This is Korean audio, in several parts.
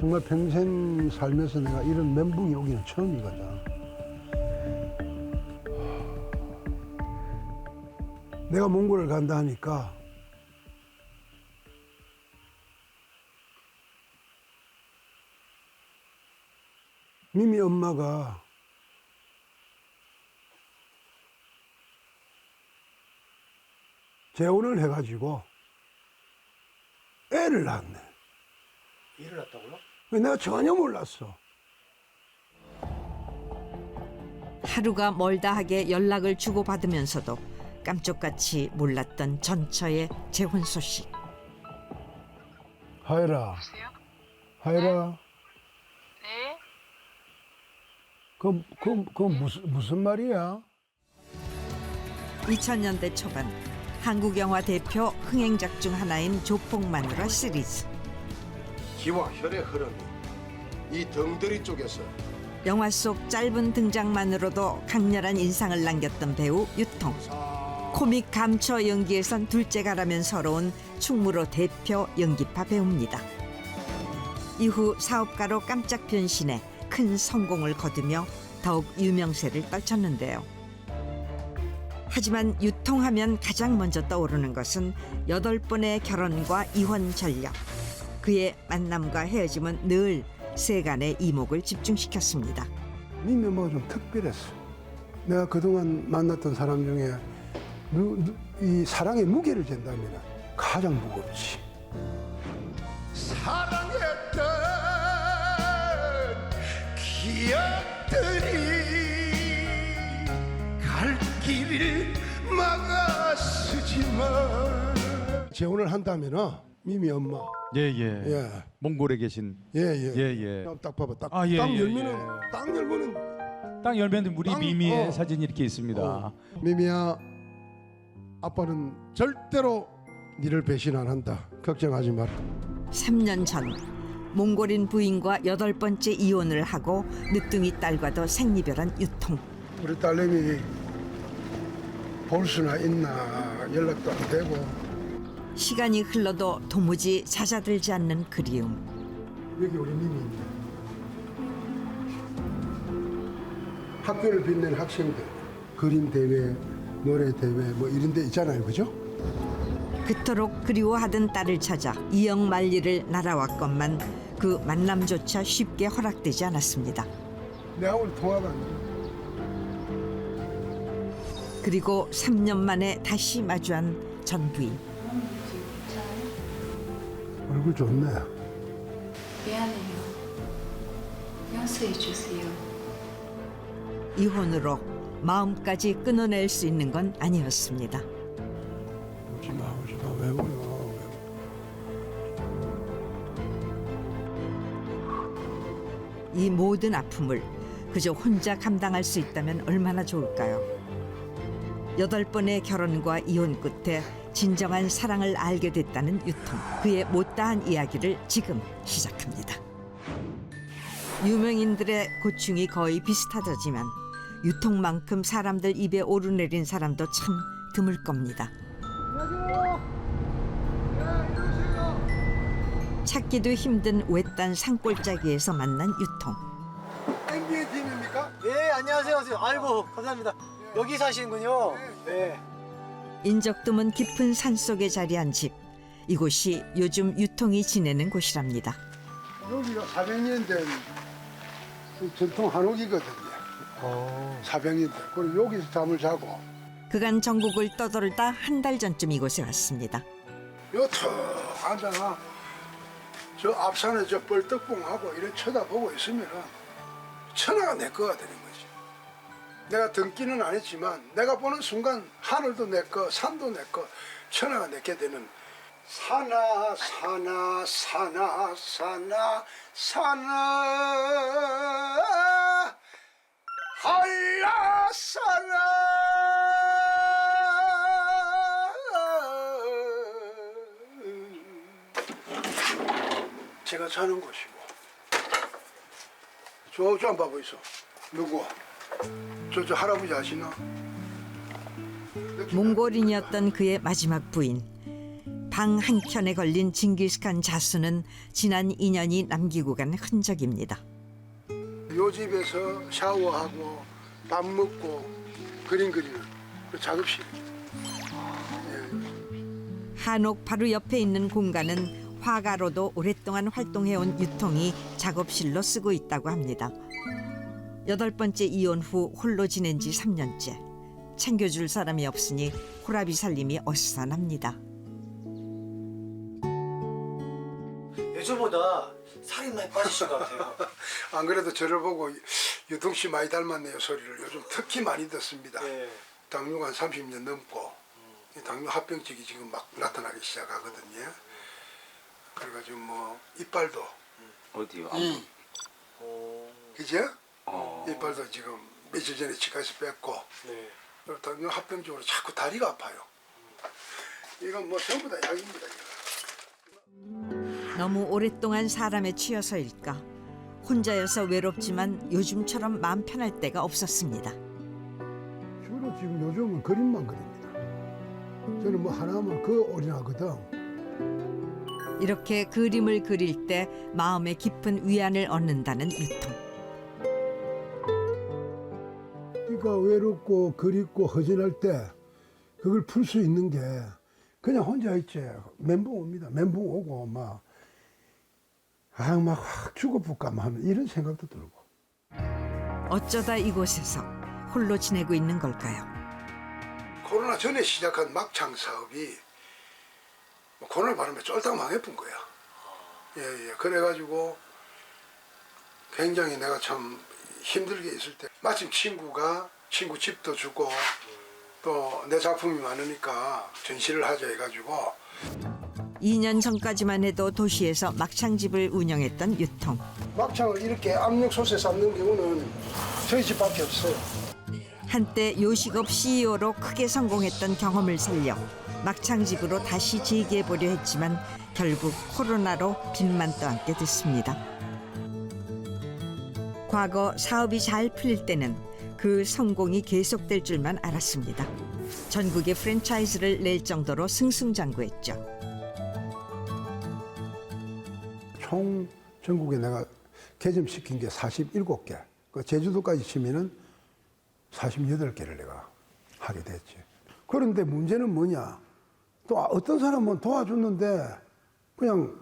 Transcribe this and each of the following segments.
정말 평생 살면서 내가 이런 멘붕이 오기는 처음이거든. 내가 몽골을 간다 하니까 미미 엄마가 재혼을 해가지고 애를 낳았네. 일을 했다고요? 내가 전혀 몰랐어. 하루가 멀다 하게 연락을 주고받으면서도 깜짝같이 몰랐던 전처의 재혼 소식. 하이라. 여보세요? 하이라. 네? 그 무슨 말이야? 2000년대 초반 한국 영화 대표 흥행작 중 하나인 조폭마누라 시리즈. 기와 혈의 흐름이 이 덩더리 쪽에서 영화 속 짧은 등장만으로도 강렬한 인상을 남겼던 배우 유통. 코믹 감초 연기에선 둘째가라면 서러운 충무로 대표 연기파 배우입니다. 이후 사업가로 깜짝 변신해 큰 성공을 거두며 더욱 유명세를 떨쳤는데요. 하지만 유통하면 가장 먼저 떠오르는 것은 8번의 결혼과 이혼 전력. 그의 만남과 헤어짐은 늘 세간의 이목을 집중시켰습니다. 미미 엄마가 좀 특별했어. 내가 그동안 만났던 사람 중에 이 사랑의 무게를 잰다면 가장 무겁지. 사랑했던 기억들이 갈 길을 막아서지만 재혼을 한다면 미미 엄마. 예예. 예. 몽골에 계신. 예예. 예. 딱 봐봐. 딱, 아, 예, 딱 예, 열면은 예. 딱 열면은 딱 열면 우리 땅, 미미의 어. 사진이 이렇게 있습니다. 미미야, 아빠는 절대로 니를 배신 안 한다. 걱정하지 마라. 3년 전 몽골인 부인과 8번째 이혼을 하고 늦둥이 딸과도 생리별한 유통. 우리 딸내미 볼 수나 있나 연락도 안 되고. 시간이 흘러도 도무지 잦아들지 않는 그리움. 여기 우리 미미입니다. 학교를 빛낸 학생들, 그림 대회, 노래 대회 뭐 이런 데 있잖아요, 그죠? 그토록 그리워하던 딸을 찾아 이영만리를 날아왔건만 그 만남조차 쉽게 허락되지 않았습니다. 내가 오늘 통화가 안 돼. 그리고 3년 만에 다시 마주한 전 부인. 얼굴 좋네. 미안해요. 용서해 주세요. 이혼으로 마음까지 끊어낼 수 있는 건 아니었습니다. 오지 마, 왜 울어? 이 모든 아픔을 그저 혼자 감당할 수 있다면 얼마나 좋을까요? 8번의 결혼과 이혼 끝에 진정한 사랑을 알게 됐다는 유통. 그의 못다한 이야기를 지금 시작합니다. 유명인들의 고충이 거의 비슷하다지만 유통만큼 사람들 입에 오르내린 사람도 참 드물 겁니다. 찾기도 힘든 외딴 산골짜기에서 만난 유통. NBA 팀입니까? 네, 안녕하세요. 아이고, 감사합니다. 여기 사시는군요. 네. 인적 드문 깊은 산속에 자리한 집. 이곳이 요즘 유통이 지내는 곳이랍니다. 여기가 400년 된 전통 한옥이거든요. 400년 된. 그리고 여기서 잠을 자고 그간 전국을 떠돌다 한 달 전쯤 이곳에 왔습니다. 요턱 앉아가 저 앞산에 저 뻘떡봉하고 이래 쳐다보고 있으면 천하가 내 거가 되는 거지. 내가 등기는 안 했지만 내가 보는 순간 하늘도 내 거, 산도 내 거, 천하가 내게 되는 사나 사나 사나 사나 사나 할라 사나 제가 자는 곳이고 저쪽 안 봐보 있어. 누구? 저 할아버지 아시나? 몽골인이었던 그의 마지막 부인. 방 한켠에 걸린 징기스칸 자수는 지난 인연이 남기고 간 흔적입니다. 요 집에서 샤워하고 밥 먹고 그림 그리는 그 작업실. 한옥 바로 옆에 있는 공간은 화가로도 오랫동안 활동해온 유통이 작업실로 쓰고 있다고 합니다. 8번째 이혼 후 홀로 지낸 지 3년째. 챙겨줄 사람이 없으니 호라비 살림이 어수선합니다. 예전보다 살이 많이 빠지신 것 같아요. 안 그래도 저를 보고 유통 씨 많이 닮았네요 소리를 요즘 특히 많이 듣습니다. 네. 당뇨가 한 30년 넘고 이 당뇨 합병증이 지금 막 나타나기 시작하거든요. 그래가지고 뭐 이빨도 어디요? 그죠? 이빨도 지금 며칠 전에 치과에서 뺐고 네. 그리고 당뇨 합병증으로 자꾸 다리가 아파요. 이건 뭐 전부 다 약입니다. 이거. 너무 오랫동안 사람에 치여서일까. 혼자여서 외롭지만 요즘처럼 마음 편할 때가 없었습니다. 주로 지금 요즘은 그림만 그립니다. 저는 뭐 하나만 그 올인하거든. 이렇게 그림을 그릴 때 마음에 깊은 위안을 얻는다는 유통. 그러니까 외롭고 그립고 허전할 때 그걸 풀 수 있는 게 그냥 혼자 있지. 멘붕 옵니다. 멘붕 오고 막 확 죽어볼까 하는 이런 생각도 들고. 어쩌다 이곳에서 홀로 지내고 있는 걸까요? 코로나 전에 시작한 막창 사업이 코로나 바람에 쫄딱 망해본 거야. 예. 그래가지고 굉장히 내가 참 힘들게 있을 때 마침 친구 집도 주고 또 내 작품이 많으니까 전시를 하자 해가지고 2년 전까지만 해도 도시에서 막창집을 운영했던 유통. 막창을 이렇게 압력솥에 삶는 경우는 저희 집밖에 없어요. 한때 요식업 CEO로 크게 성공했던 경험을 살려 막창집으로 다시 재기해보려 했지만 결국 코로나로 빚만 떠안게 됐습니다. 과거 사업이 잘 풀릴 때는 그 성공이 계속될 줄만 알았습니다. 전국에 프랜차이즈를 낼 정도로 승승장구했죠. 총 전국에 내가 개점시킨 게 47개. 그 제주도까지 치면은 48개를 내가 하게 됐지. 그런데 문제는 뭐냐? 또 어떤 사람은 도와줬는데 그냥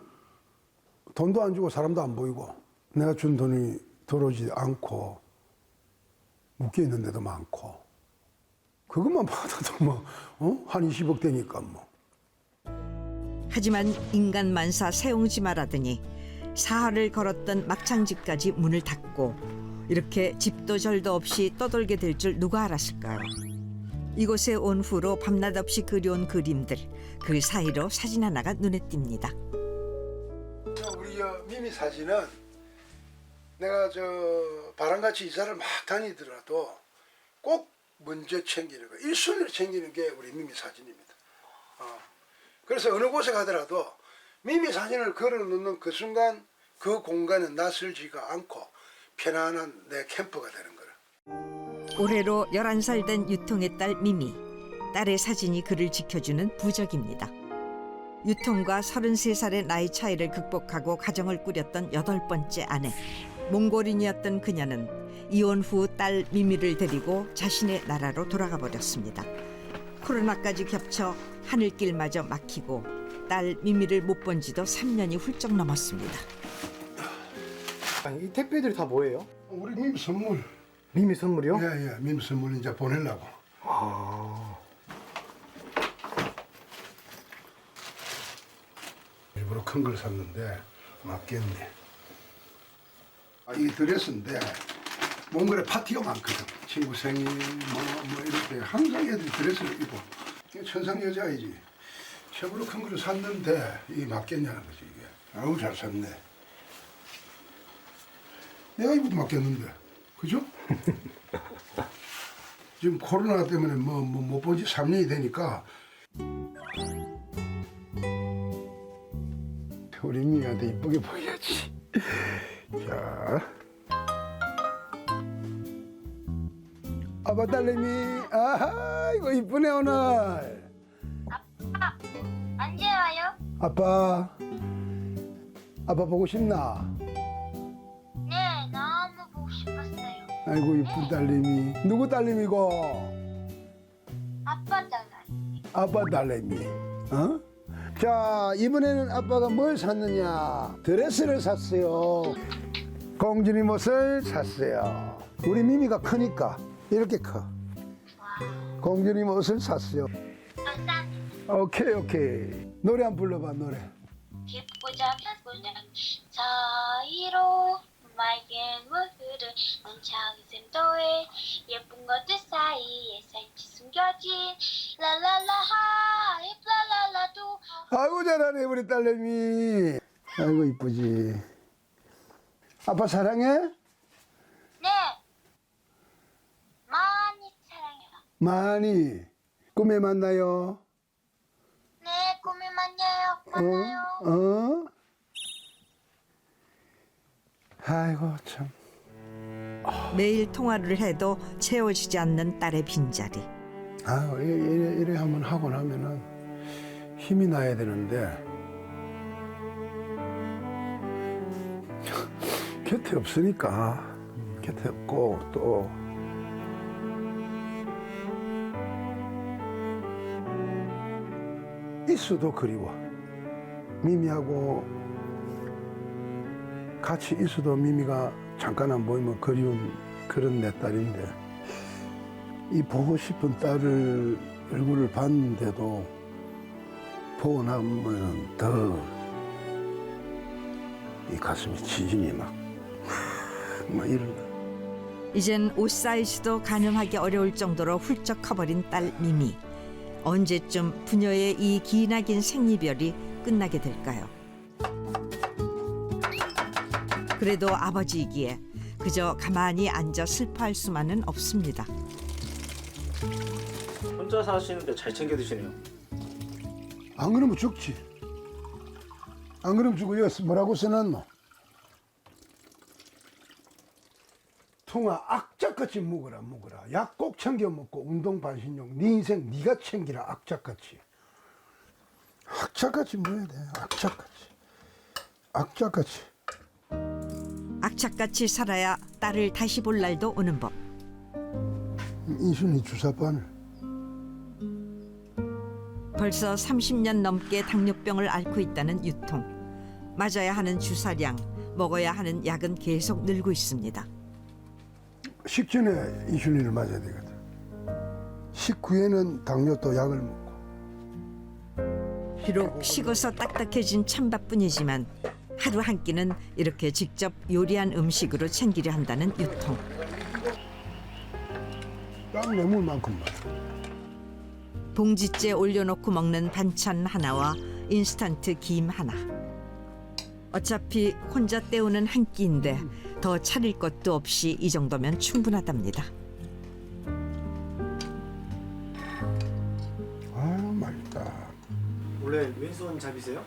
돈도 안 주고 사람도 안 보이고 내가 준 돈이 들어오지 않고 묶여 있는 데도 많고 그것만 받아도 한 20억 되니까 뭐. 하지만 인간 만사 세웅지 말하더니 사활을 걸었던 막창집까지 문을 닫고 이렇게 집도 절도 없이 떠돌게 될 줄 누가 알았을까요? 이곳에 온 후로 밤낮 없이 그려온 그림들, 그 사이로 사진 하나가 눈에 띕니다. 우리 미미 사진은 내가 바람같이 이사를 막 다니더라도 꼭 먼저 챙기는 거, 1순위로 챙기는 게 우리 미미 사진입니다. 그래서 어느 곳에 가더라도 미미 사진을 걸어놓는 그 순간 그 공간은 낯설지가 않고 편안한 내 캠프가 되는 거라. 올해로 11살 된 유통의 딸 미미. 딸의 사진이 그를 지켜주는 부적입니다. 유통과 33살의 나이 차이를 극복하고 가정을 꾸렸던 8번째 아내. 몽골인이었던 그녀는 이혼 후 딸 미미를 데리고 자신의 나라로 돌아가 버렸습니다. 코로나까지 겹쳐 하늘길마저 막히고 딸 미미를 못 본 지도 3년이 훌쩍 넘었습니다. 아니, 이 택배들이 다 뭐예요? 우리 미미 선물. 미미 선물이요? 예, 미미 선물 이제 보내려고. 일부러 큰 걸 샀는데 맞겠네. 이 드레스인데 몽골에 파티가 많거든. 친구 생일 뭐 이렇게 항상 애들이 드레스를 입어. 이게 천상 여자이지. 최고로 큰 거를 샀는데 이게 맞겠냐는 거지 이게. 아우 잘 샀네. 내가 입어도 맞겠는데, 그죠? 지금 코로나 때문에 못 본 지 3년이 되니까 우리 미미한테 이쁘게 보여야지. 자, 아빠 딸내미, 아하 이거 이쁘네 오늘. 언제 와요? 아빠 보고 싶나? 네, 너무 보고 싶었어요. 아이고 이쁜 딸내미. 누구 딸내미고? 아빠 달라요. 아빠 딸내미. 어? 자, 이번에는 아빠가 뭘 샀느냐? 드레스를 샀어요. 공주님 옷을 샀어요. 우리 미미가 크니까 이렇게 커. 공주님 옷을 샀어요. 감사합니다. 오케이. 노래 한 번 불러봐, 노래. 기쁘자면 보는 사이로 맑은 물들을 문창이 샘도에 예쁜 것들 사이에 살찌 숨겨진 랄랄라 하이 랄랄라도. 아이고 잘하네 우리 딸내미. 아이고 이쁘지. 아빠 사랑해? 네, 많이 사랑해요. 많이. 꿈에 만나요. 네, 꿈에 만나요. 아이고 참. 매일 통화를 해도 채워지지 않는 딸의 빈자리. 아, 이래 한번 하고 나면은 힘이 나야 되는데 곁에 없으니까. 곁에 없고 또 있어도 그리워. 미미하고 같이 있어도 미미가 잠깐 안 보이면 그리운 그런 내 딸인데 이 보고 싶은 딸을 얼굴을 봤는데도 보고 나면 더 이 가슴이 지짐이 막 이런다. 이젠 옷 사이즈도 가늠하기 어려울 정도로 훌쩍 커버린 딸 미미. 언제쯤 부녀의 이 기나긴 생이별이 끝나게 될까요? 그래도 아버지이기에 그저 가만히 앉아 슬퍼할 수만은 없습니다. 혼자 사시는데 잘 챙겨 드시네요. 안 그러면 죽지. 안 그러면 죽고 여기 뭐라고 써놨노? 통아 악착같이 묵어라. 약 꼭 챙겨 먹고 운동 반신욕. 네 인생 네가 챙기라. 악착같이 먹어야 돼. 악착같이. 악착같이 살아야 딸을 다시 볼 날도 오는 법. 이순이 주사바늘. 벌써 30년 넘게 당뇨병을 앓고 있다는 유통. 맞아야 하는 주사량, 먹어야 하는 약은 계속 늘고 있습니다. 식전에 이순이를 맞아야 되거든. 식후에는 당뇨 또 약을 먹고. 비록 식어서 딱딱해진 찬밥뿐이지만 하루 한 끼는 이렇게 직접 요리한 음식으로 챙기려 한다는 유통. 딱 뇌물만큼만. 봉지째 올려놓고 먹는 반찬 하나와 인스턴트 김 하나. 어차피 혼자 때우는 한 끼인데 더 차릴 것도 없이 이 정도면 충분하답니다. 아유 맛있다. 원래 왼손잡이세요?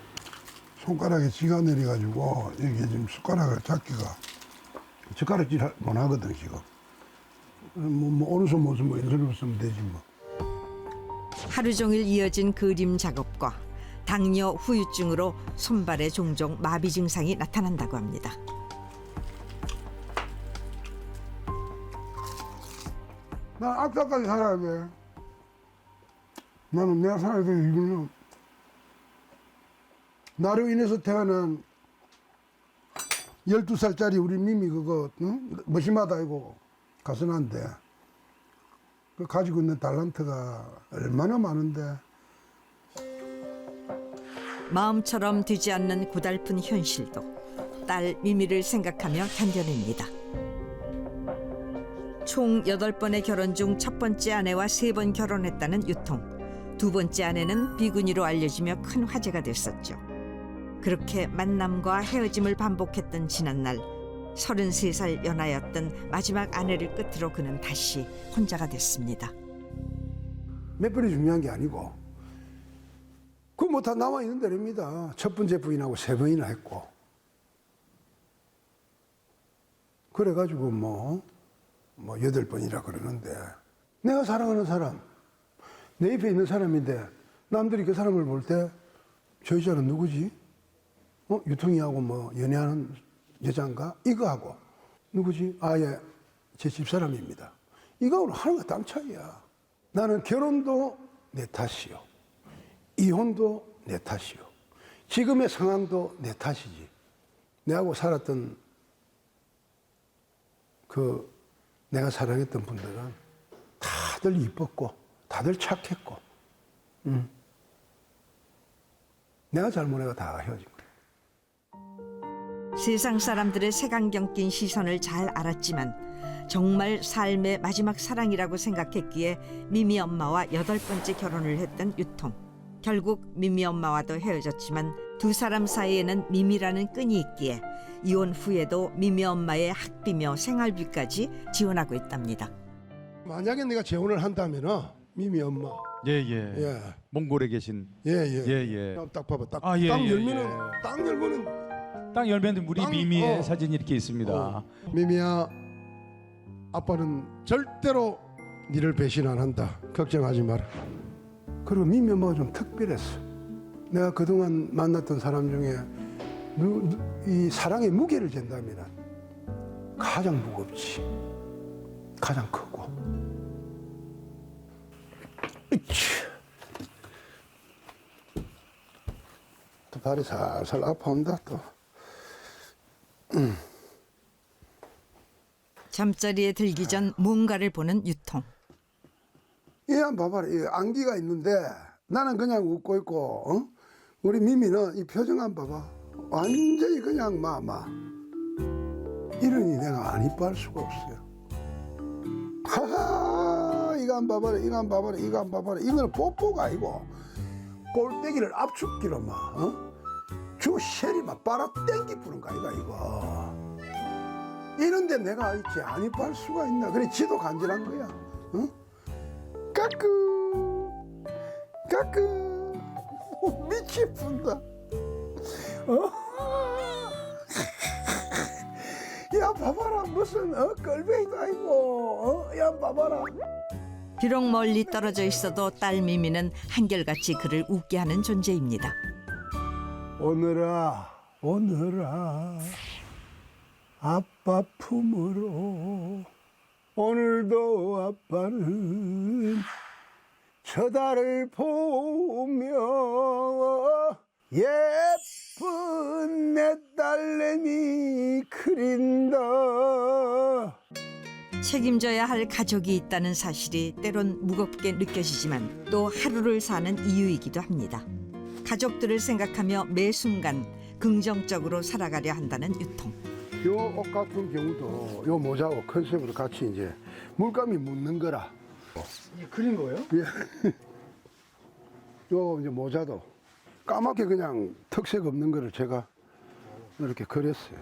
손가락에 쥐가 내려가지고 이게 지금 숟가락을 잡기가 젓가락질 못 하거든 지금. 뭐 어느 손 무슨 뭐 왼손으로 쓰면 되지 뭐. 하루 종일 이어진 그림 작업과 당뇨 후유증으로 손발에 종종 마비 증상이 나타난다고 합니다. 난 악착같이 살아야 돼. 나는 내가 살아야 될 이유는 나로 인해서 태어난 12살짜리 우리 미미 그거 응? 머시마다 이거 가슴한데 그 가지고 있는 달란트가 얼마나 많은데. 마음처럼 되지 않는 고달픈 현실도 딸 미미를 생각하며 견뎌냅니다. 총 8번의 결혼 중 첫 번째 아내와 3번 결혼했다는 유통. 두 번째 아내는 비구니로 알려지며 큰 화제가 됐었죠. 그렇게 만남과 헤어짐을 반복했던 지난날 33살 연하였던 마지막 아내를 끝으로 그는 다시 혼자가 됐습니다. 몇 번이 중요한 게 아니고 그거 뭐 다 나와 있는 대로입니다. 첫 번째 부인하고 3번이나 했고 그래가지고 뭐 8번이라 그러는데 내가 사랑하는 사람 내 옆에 있는 사람인데 남들이 그 사람을 볼 때 저 여자는 누구지? 유통이하고 뭐 연애하는 여자인가? 이거하고 누구지? 예, 제 집사람입니다. 이거하고 하는 거 땅 차이야. 나는 결혼도 내 탓이요. 이혼도 내 탓이요. 지금의 상황도 내 탓이지. 내하고 살았던 내가 사랑했던 분들은 다들 이뻤고 다들 착했고 내가 잘못해가 다 헤어진 거야. 세상 사람들의 색안경 낀 시선을 잘 알았지만 정말 삶의 마지막 사랑이라고 생각했기에 미미 엄마와 8번째 결혼을 했던 유통. 결국 미미 엄마와도 헤어졌지만 두 사람 사이에는 미미라는 끈이 있기에 이혼 후에도 미미 엄마의 학비며 생활비까지 지원하고 있답니다. 만약에 내가 재혼을 한다면 미미 엄마 예예. 예. 몽골에 계신 예예. 예예. 딱 봐봐. 딱, 아, 예, 딱 예, 열면은 예. 딱 열면은 딱 열면 우리 땅, 미미의 사진이 이렇게 있습니다. 미미야, 아빠는 절대로 니를 배신 안 한다. 걱정하지 마라. 그리고 미미 엄마가 좀 특별했어. 내가 그동안 만났던 사람 중에 이 사랑의 무게를 잰다면 가장 무겁지. 가장 크고. 또 발이 살살 아파온다 또. 잠자리에 들기 전 뭔가를 보는 유통. 한번 봐봐라. 이 안기가 있는데 나는 그냥 웃고 있고, 우리 미미는 이 표정 한번 봐봐. 완전히 그냥 이러니 내가 안 이뻐할 수가 없어요. 하하, 이거 한번 봐봐라, 이거 한번 봐봐라, 이거 한번 봐봐라. 이거는 뽀뽀가 아니고 꼴대기를 압축기로 주 쉘이 빨아 땡기 부는 거 아이가 이거. 이런데 내가 있지 안 이뻐할 수가 있나. 그래 지도 간절한 거야. 까끄 미치푼다. 야 봐봐라 무슨 꼴뱅이도 아니고 야 봐봐라. 비록 멀리 떨어져 있어도 딸 미미는 한결같이 그를 웃게 하는 존재입니다. 오늘아 아빠 품으로. 오늘도 아빠는 저 달을 보며 예쁜 내 딸내미 그린다. 책임져야 할 가족이 있다는 사실이 때론 무겁게 느껴지지만 또 하루를 사는 이유이기도 합니다. 가족들을 생각하며 매 순간 긍정적으로 살아가려 한다는 유통. 요 옷 같은 경우도 요 모자하고 컨셉으로 같이 이제 물감이 묻는 거라. 이게 그린 거예요? 예. 요 이제 모자도 까맣게 그냥 특색 없는 거를 제가 이렇게 그렸어요.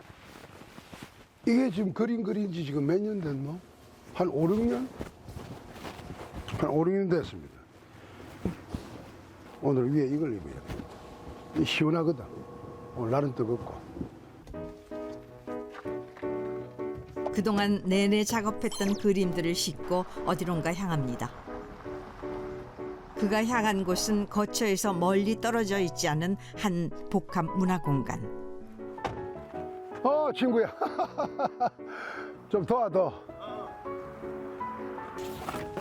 이게 지금 그린 지 지금 몇 년 됐노? 한 5, 6년? 한 5, 6년 됐습니다. 오늘 위에 이걸 입어요. 이 시원하거든. 오늘 날은 뜨겁고. 그동안 내내 작업했던 그림들을 싣고 어디론가 향합니다. 그가 향한 곳은 거처에서 멀리 떨어져 있지 않은 한 복합 문화공간. 친구야. 좀 도와줘.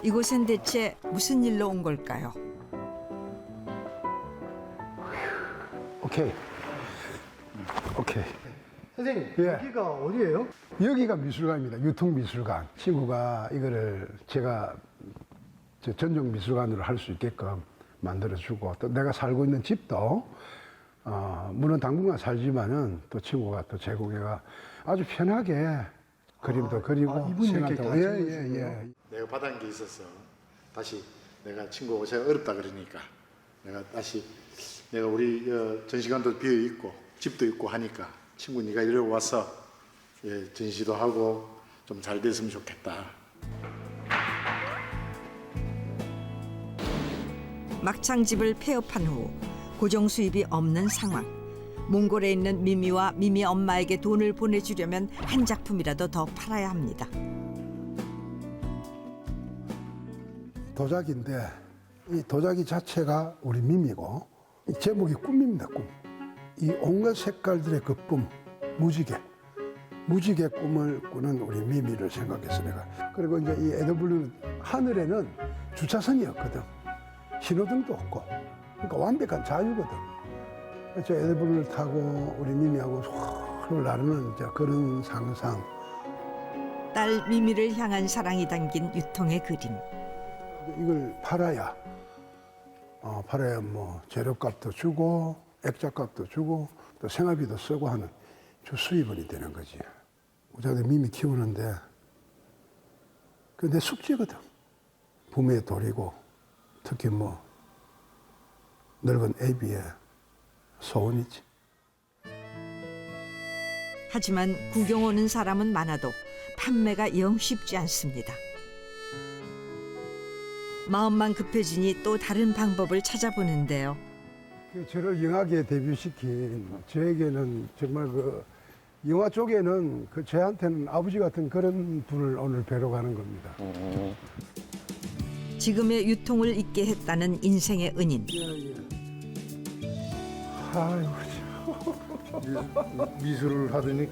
이곳엔 대체 무슨 일로 온 걸까요? 오케이. 선생님, 예. 여기가 어디예요? 여기가 미술관입니다. 유통미술관. 친구가 이거를 제가 전용 미술관으로 할 수 있게끔 만들어주고, 또 내가 살고 있는 집도 물론 당분간 살지만은 또 친구가 또 제공해가 아주 편하게 그림도 그리고 이분이 이렇게 생각도. 다 예. 내가 받은 게 있어서 다시 내가 친구 오세요 어렵다 그러니까 내가 다시 내가 우리 전시관도 비어 있고 집도 있고 하니까 친구 네가 이리 와서 전시도 하고 좀 잘 됐으면 좋겠다. 막창 집을 폐업한 후 고정 수입이 없는 상황. 몽골에 있는 미미와 미미 엄마에게 돈을 보내주려면 한 작품이라도 더 팔아야 합니다. 도자기인데 이 도자기 자체가 우리 미미고 이 제목이 꿈입니다. 꿈. 이 온갖 색깔들의 그 꿈, 무지개 꿈을 꾸는 우리 미미를 생각해서 내가. 그리고 이제 이 에드블루 하늘에는 주차선이었거든. 신호등도 없고. 그러니까 완벽한 자유거든. 그래서 에드블루를 타고 우리 미미하고 훌훌 나르는 이제 그런 상상. 딸 미미를 향한 사랑이 담긴 유통의 그림. 이걸 팔아야 뭐 재료값도 주고 액자값도 주고 또 생활비도 쓰고 하는 주 수입원이 되는 거지. 우리가 미미 키우는데 그 내 숙제거든. 부모의 도리고 특히 뭐 늙은 애비의 소원이지. 하지만 구경 오는 사람은 많아도 판매가 영 쉽지 않습니다. 마음만 급해지니 또 다른 방법을 찾아보는데요. 저를 영화계에 데뷔시킨 저에게는 정말 그 영화 쪽에는 그 저한테는 아버지 같은 그런 분을 오늘 뵈러 가는 겁니다. 지금의 유통을 잊게 했다는 인생의 은인. 아이고 미술을 하더니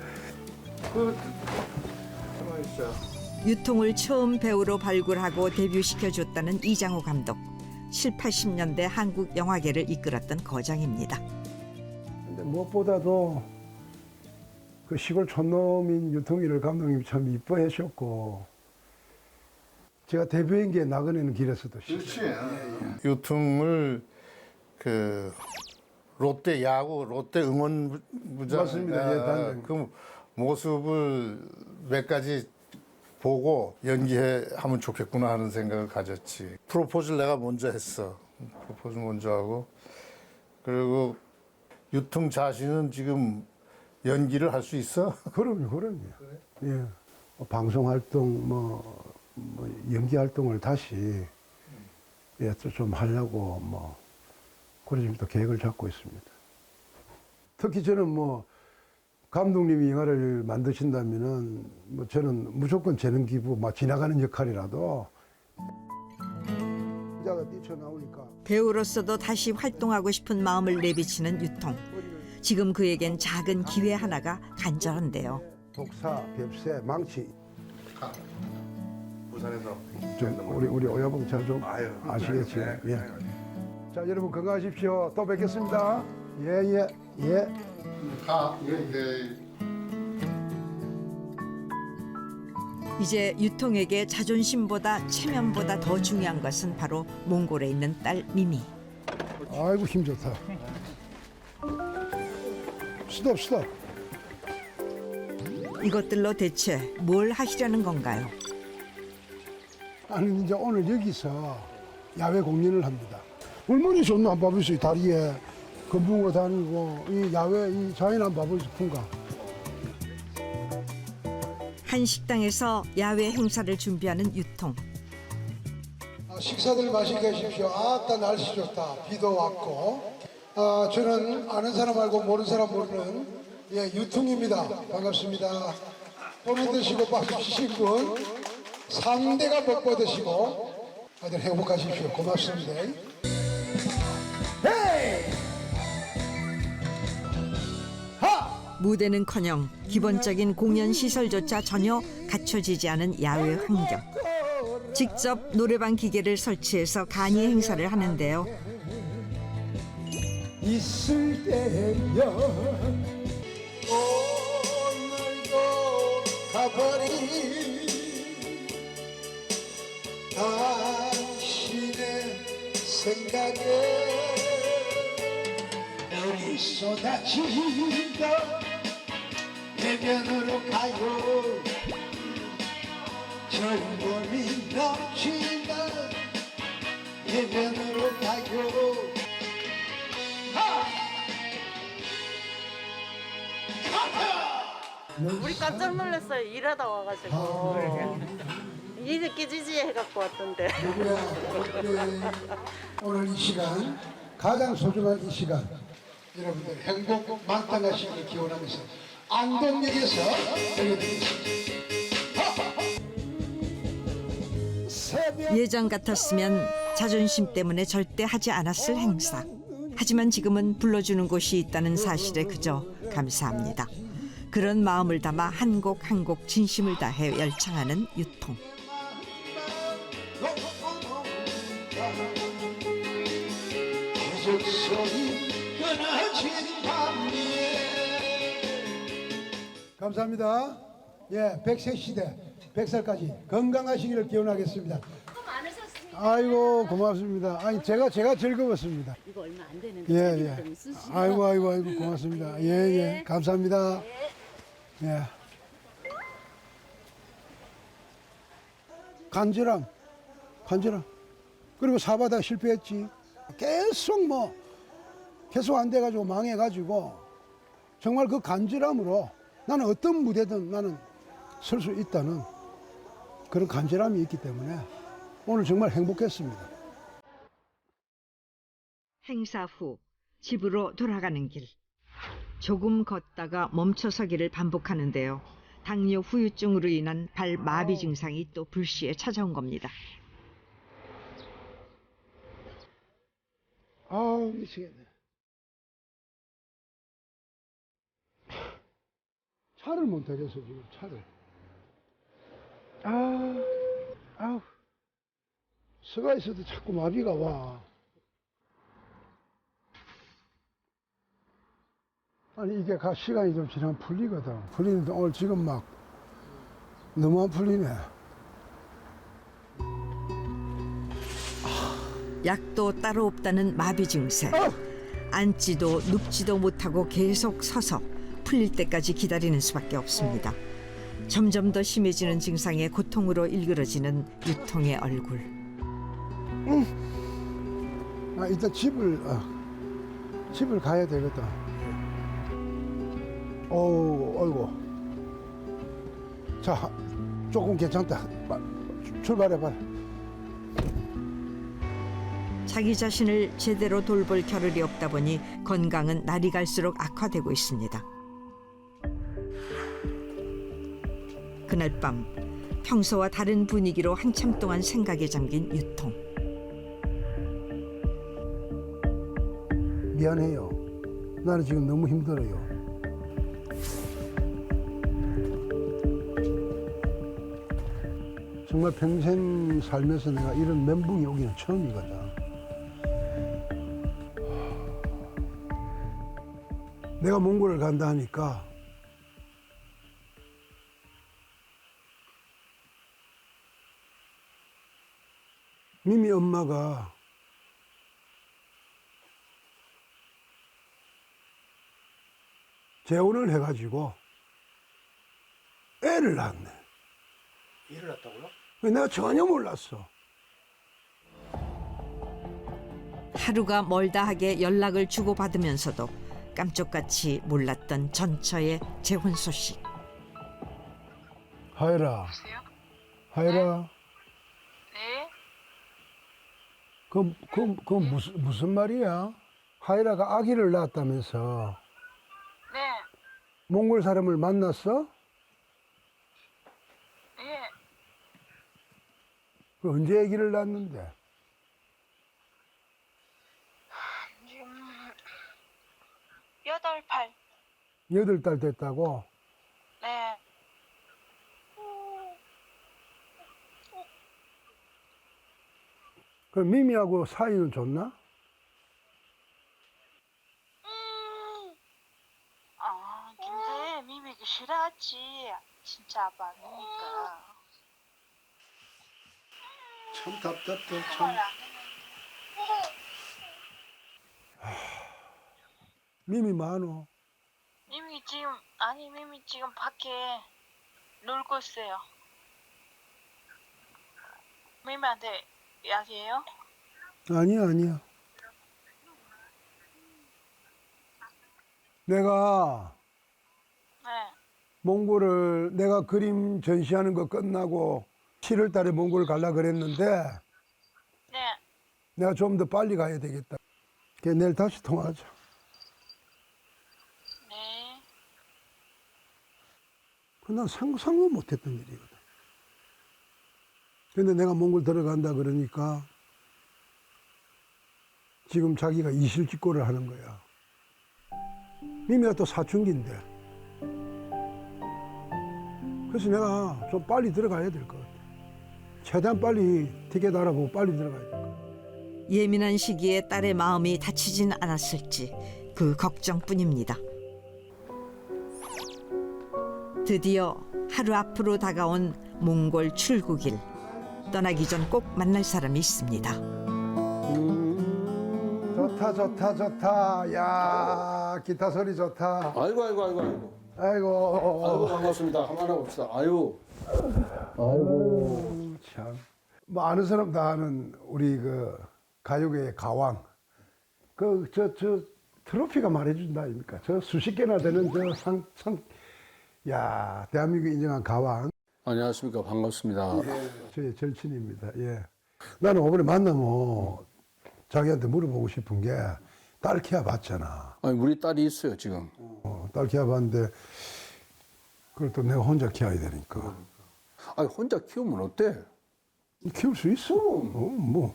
유통을 처음 배우로 발굴하고 데뷔시켜줬다는 이장호 감독. 7, 80년대 한국 영화계를 이끌었던 거장입니다. 근데 무엇보다도 그 시골 촌놈인 유통일을 감독님이 참 이뻐해 주셨고 제가 데뷔한 게 나그네는 길에서도 그렇지. 유통을 그 롯데 야구 롯데 응원부장 맞습니다. 예, 단장. 그 모습을 몇 가지 보고 연기해 하면 좋겠구나 하는 생각을 가졌지. 프로포즈를 내가 먼저 했어. 프로포즈 먼저 하고 그리고 유통 자신은 지금 연기를 할 수 있어? 그럼요. 예. 방송 활동 뭐 연기 활동을 다시 예, 좀 하려고 뭐 그런 지금 또 계획을 잡고 있습니다. 특히 저는 뭐 감독님이 영화를 만드신다면은 뭐 저는 무조건 재능 기부 막 지나가는 역할이라도 여자가 뛰쳐나오니까 배우로서도 다시 활동하고 싶은 마음을 내비치는 유통. 지금 그에겐 작은 기회 하나가 간절한데요. 독사, 뱁새, 망치 부산에서 좀 우리 오야봉 잘 좀 아시겠죠? 예. 자 여러분 건강하십시오. 또 뵙겠습니다. 예. 이제 유통에게 자존심보다 체면보다 더 중요한 것은 바로 몽골에 있는 딸 미미. 아이고 힘 좋다. 스톱. 이것들로 대체 뭘 하시려는 건가요? 나는 이제 오늘 여기서 야외 공연을 합니다. 얼마나 좋나 한번 봐보세요. 다리에 건붕어 다니고 이 야외 이 자연 한번 봐보세요. 풍광. 한 식당에서 야외 행사를 준비하는 유통. 식사들 맛있게 하십시오. 아따 날씨 좋다. 비도 왔고. 저는 아는 사람 알고 모르는 사람 모르는 유통입니다. 반갑습니다. 보면 드시고 박수 치신 분 3대가 먹고 드시고 다들 행복하십시오. 고맙습니다. 무대는커녕 기본적인 공연 시설조차 전혀 갖춰지지 않은 야외 환경. 직접 노래방 기계를 설치해서 간이 행사를 하는데요. 있을 때면 오늘도 가버린 당신의 생각에 별이 쏟아진다 해변으로 가요 젊음이 넘친다 해변으로 가요 우리 깜짝 놀랐어요. 일하다 와가지고. 일이 깨지지 해갖고 왔던데. 오늘 이 시간 가장 소중한 이 시간 여러분들 행복 만땅하시길 기원하면서 안동역에서 들려드리겠습니다. 예전 같았으면 자존심 때문에 절대 하지 않았을 행사. 하지만 지금은 불러주는 곳이 있다는 사실에 그저 감사합니다. 그런 마음을 담아 한 곡 한 곡 진심을 다해 열창하는 유통. 감사합니다. 예, 100세 시대, 100살까지 건강하시기를 기원하겠습니다. 아이고, 고맙습니다. 아니, 제가 즐거웠습니다. 이거 얼마 안 되는데 예, 예. 아이고, 고맙습니다. 예, 예. 감사합니다. 예. 간절함. 그리고 사바다 실패했지. 계속 안 돼가지고 망해가지고 정말 그 간절함으로 나는 어떤 무대든 나는 설 수 있다는 그런 간절함이 있기 때문에 오늘 정말 행복했습니다. 행사 후 집으로 돌아가는 길. 조금 걷다가 멈춰서기를 반복하는데요. 당뇨 후유증으로 인한 발 마비 증상이 또 불시에 찾아온 겁니다. 아우, 미치겠네. 차를 못 타겠어, 지금, 차를. 아우. 서가 있어도 자꾸 마비가 와. 아니, 이게 시간이 좀 지나면 풀리거든. 풀리는데 오늘 지금 막 너무 안 풀리네. 약도 따로 없다는 마비 증세. 앉지도 눕지도 못하고 계속 서서 풀릴 때까지 기다리는 수밖에 없습니다. 점점 더 심해지는 증상의 고통으로 일그러지는 유통의 얼굴. 일단 집을 가야 되겠다. 어이구. 자, 조금 괜찮다. 출발해봐. 자기 자신을 제대로 돌볼 겨를이 없다 보니 건강은 날이 갈수록 악화되고 있습니다. 그날 밤 평소와 다른 분위기로 한참 동안 생각에 잠긴 유통. 미안해요. 나는 지금 너무 힘들어요. 정말 평생 살면서 내가 이런 멘붕이 오기는 처음이거든. 내가 몽골을 간다 하니까 미미 엄마가 재혼을 해가지고 애를 낳았네. 일을 났다고요? 내가 전혀 몰랐어. 하루가 멀다 하게 연락을 주고받으면서도 깜짝같이 몰랐던 전처의 재혼 소식. 하이라. 여보세요? 하이라. 네? 그 무슨 말이야? 하이라가 아기를 낳았다면서 네. 몽골 사람을 만났어? 예. 그 언제 아기를 낳았는데? 지금 8달. 8달 됐다고? 네. 그럼 미미하고 사이는 좋나? 근데 미미기 싫어하지. 진짜 아빠 아니니까. 참 답답해, 참. 미미 많어. 미미 지금 밖에 놀고 있어요. 미미한테 약이에요? 아니야. 내가 네. 몽골을 내가 그림 전시하는 거 끝나고 7월 달에 몽골 가려고 그랬는데 네. 내가 좀 더 빨리 가야 되겠다. 그래, 내일 다시 통화하자. 네. 난 상상도 못했던 일이거든. 근데 내가 몽골 들어간다 그러니까 지금 자기가 이실직고를 하는 거야. 미미가 또 사춘기인데. 그래서 내가 좀 빨리 들어가야 될 것 같아. 최대한 빨리 티켓 알아보고 빨리 들어가야 될 것 같아. 예민한 시기에 딸의 마음이 다치진 않았을지 그 걱정뿐입니다. 드디어 하루 앞으로 다가온 몽골 출국일. 떠나기 전 꼭 만날 사람이 있습니다. 좋다 좋다 좋다. 야 기타 소리 좋다. 아이고 아이고 반갑습니다. 한번 해봅시다. 아유 참. 뭐 아는 사람 다 아는 우리 그 가요계의 가왕. 저 트로피가 말해준다 아닙니까? 저 수십 개나 되는 저 야 대한민국 인정한 가왕. 안녕하십니까. 반갑습니다. 저의 절친입니다. 예. 나는 이번에 만나면 자기한테 물어보고 싶은 게 딸 키워 봤잖아. 아니 우리 딸이 있어요 지금. 딸 키워 봤는데 그걸 또 내가 혼자 키워야 되니까. 아니 혼자 키우면 어때? 키울 수 있어. 뭐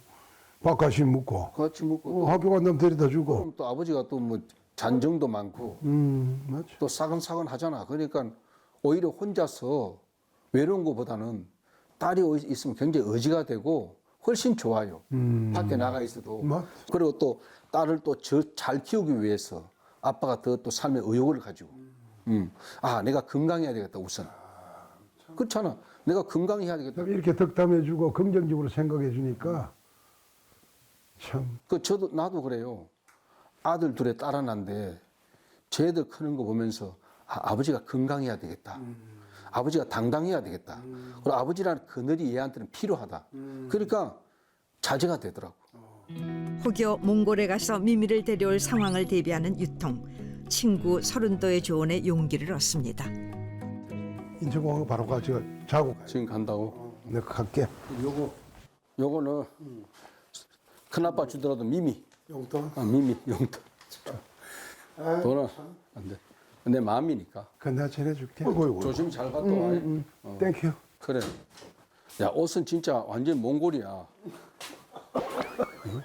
밥값이 묻고 같이 먹고 학교 간다면 데려다 주고. 그럼 또 아버지가 또 뭐 잔정도 많고 맞지. 또 사근사근 하잖아. 그러니까 오히려 혼자서 외로운 것보다는 딸이 있으면 굉장히 의지가 되고 훨씬 좋아요. 밖에 나가 있어도. 맞. 그리고 또 딸을 또 잘 키우기 위해서 아빠가 더 또 삶의 의욕을 가지고. 아, 내가 건강해야 되겠다, 우선. 그렇잖아. 내가 건강해야 되겠다. 이렇게 덕담해주고 긍정적으로 생각해주니까 참. 나도 그래요. 아들 둘에 딸 하나인데 쟤들 크는 거 보면서 아버지가 건강해야 되겠다. 아버지가 당당해야 되겠다. 그리고 아버지라는 그늘이 얘한테는 필요하다. 그러니까 자제가 되더라고. 혹여 몽골에 가서 미미를 데려올 상황을 대비하는 유통. 친구 서른도의 조언에 용기를 얻습니다. 인천공항 바로 가. 제가 자고 가요. 지금 간다고? 내가 갈게. 요거는 큰아빠 주더라도 미미. 용돈. 미미 용돈. 돈은 안 돼. 내 마음이니까. 그건 내가 전해줄게. 조심 잘 갔다 와. 땡큐. 그래. 야 옷은 진짜 완전 몽골이야. 응?